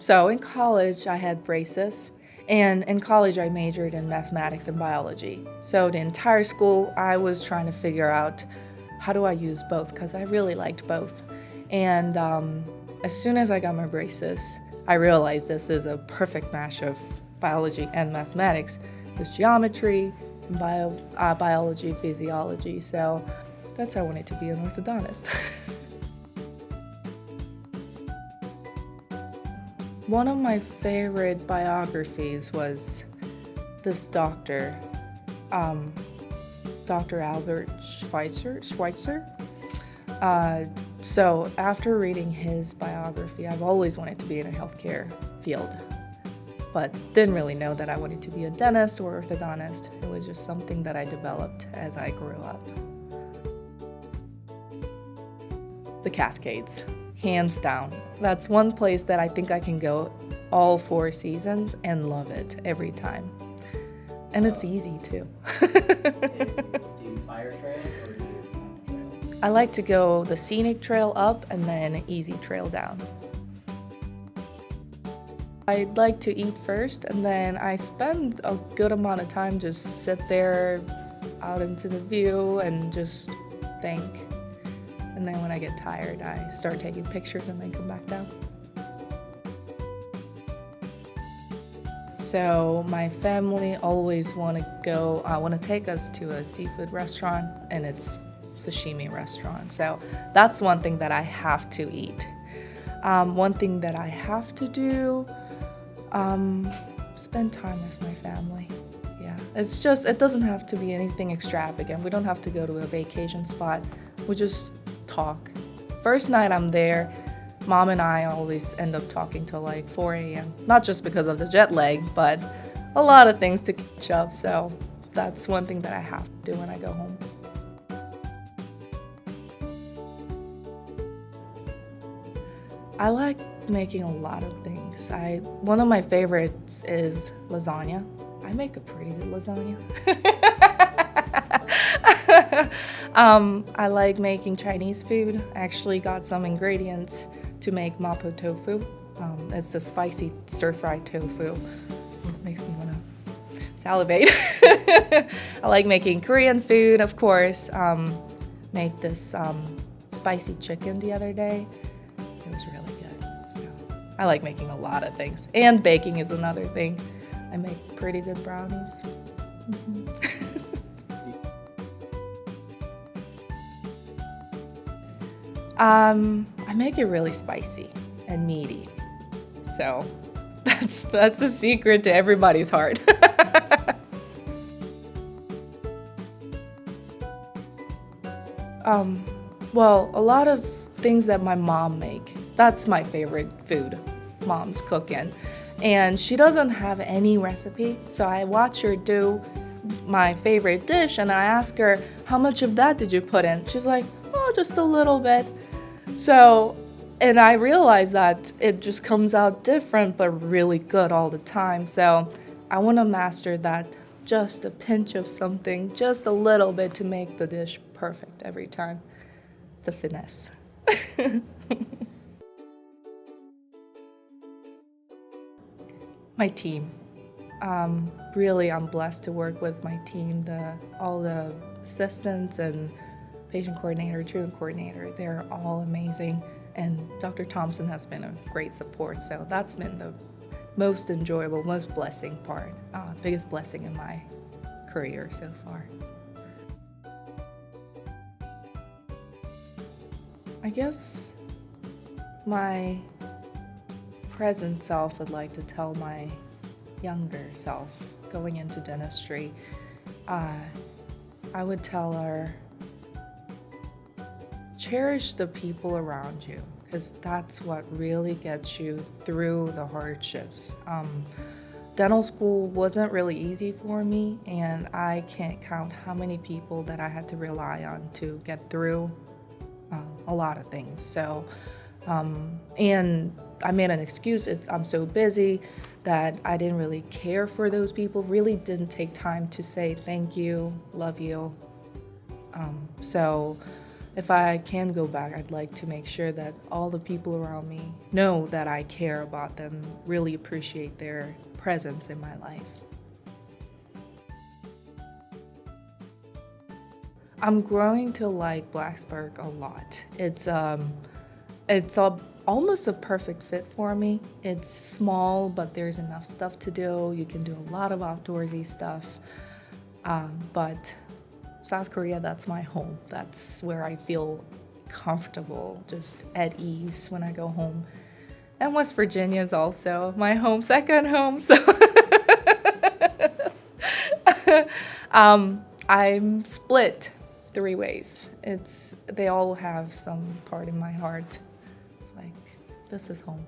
So in college, I had braces, and in college, I majored in mathematics and biology. So the entire school, I was trying to figure out how do I use both because I really liked both. And as soon as I got my braces, I realized this is a perfect match of biology and mathematics. There's geometry, and biology, physiology. So that's how I wanted to be an orthodontist. One of my favorite biographies was this doctor, Dr. Albert Schweitzer. So after reading his biography, I've always wanted to be in a healthcare field, but didn't really know that I wanted to be a dentist or orthodontist. It was just something that I developed as I grew up. The Cascades, hands down. That's one place that I think I can go all 4 seasons and love it every time. And it's easy too. Do you fire trail or do you climb trail? I like to go the scenic trail up and then easy trail down. I'd like to eat first, and then I spend a good amount of time just sit there out into the view and just think. And then when I get tired, I start taking pictures and then come back down. So my family always want to take us to a seafood restaurant, and it's sashimi restaurant. So that's one thing that I have to eat. One thing that I have to do, spend time with my family. Yeah, it doesn't have to be anything extravagant. We don't have to go to a vacation spot. We just talk. First night I'm there, Mom and I always end up talking till like 4 a.m. Not just because of the jet lag, but a lot of things to catch up. So that's one thing that I have to do when I go home. I like making a lot of things. One of my favorites is lasagna. I make a pretty good lasagna. I like making Chinese food. I actually got some ingredients to make mapo tofu. It's the spicy stir-fried tofu. It makes me want to salivate. I like making Korean food, of course. Made this spicy chicken the other day. It was really good. So I like making a lot of things. And baking is another thing. I make pretty good brownies. I make it really spicy and meaty. So that's the secret to everybody's heart. Well, a lot of things that my mom make. That's my favorite food. Mom's cooking. And she doesn't have any recipe, so I watch her do my favorite dish and I ask her, how much of that did you put in? She's like, oh, just a little bit. So, and I realize that it just comes out different but really good all the time. So I want to master that, just a pinch of something, just a little bit to make the dish perfect every time. The finesse. My team. Really, I'm blessed to work with my team. All the assistants and patient coordinator, treatment coordinator, they're all amazing. And Dr. Thompson has been a great support. So that's been the most enjoyable, most blessing part, biggest blessing in my career so far. I guess my present self would like to tell my younger self going into dentistry, I would tell her, cherish the people around you, because that's what really gets you through the hardships. Dental school wasn't really easy for me, and I can't count how many people that I had to rely on to get through a lot of things. So, and I made an excuse. I'm so busy that I didn't really care for those people, really didn't take time to say thank you, love you. So if I can go back, I'd like to make sure that all the people around me know that I care about them, really appreciate their presence in my life. I'm growing to like Blacksburg a lot. It's almost a perfect fit for me. It's small, but there's enough stuff to do. You can do a lot of outdoorsy stuff. But South Korea, that's my home. That's where I feel comfortable, just at ease when I go home. And West Virginia is also my home, second home. So I'm split 3 ways. They all have some part in my heart. It's like, this is home.